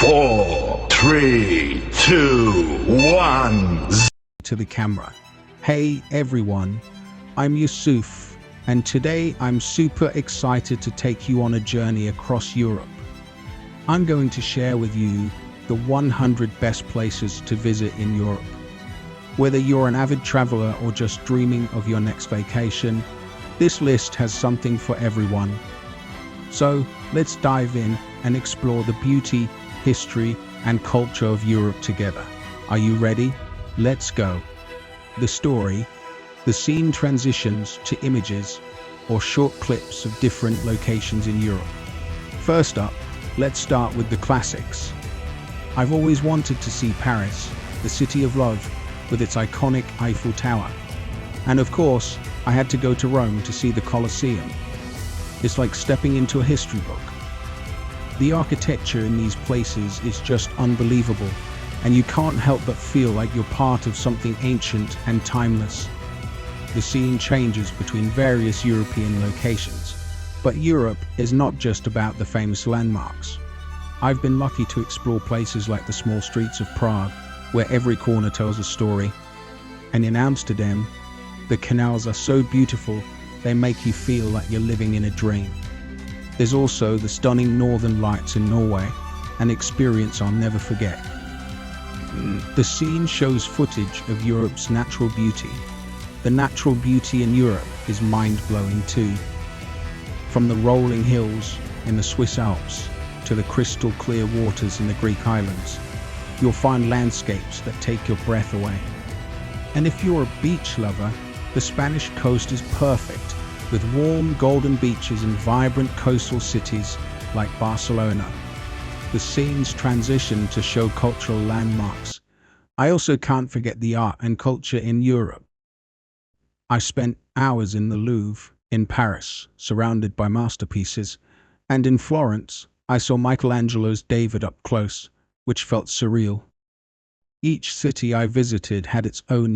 4, 3, 2, 1. To the camera. Hey everyone, I'm Yusuf, and today I'm super excited to take you on a journey across Europe. I'm going to share with you the 100 best places to visit in Europe. Whether you're an avid traveler or just dreaming of your next vacation, this list has something for everyone. So let's dive in and explore the beauty, history, and culture of Europe together. Are you ready? Let's go. The story, the scene transitions to images or short clips of different locations in Europe. First up, let's start with the classics. I've always wanted to see Paris, the city of love, with its iconic Eiffel Tower. And of course, I had to go to Rome to see the Colosseum. It's like stepping into a history book. The architecture in these places is just unbelievable, and you can't help but feel like you're part of something ancient and timeless. The scene changes between various European locations, but Europe is not just about the famous landmarks. I've been lucky to explore places like the small streets of Prague, where every corner tells a story. And in Amsterdam, the canals are so beautiful, they make you feel like you're living in a dream. There's also the stunning northern lights in Norway, an experience I'll never forget. The scene shows footage of Europe's natural beauty. The natural beauty in Europe is mind-blowing too. From the rolling hills in the Swiss Alps to the crystal clear waters in the Greek islands, you'll find landscapes that take your breath away. And if you're a beach lover, the Spanish coast is perfect, with warm golden beaches and vibrant coastal cities like Barcelona. The scenes transition to show cultural landmarks. I also can't forget the art and culture in Europe. I spent hours in the Louvre in Paris, surrounded by masterpieces, and in Florence, I saw Michelangelo's David up close, which felt surreal. Each city I visited had its own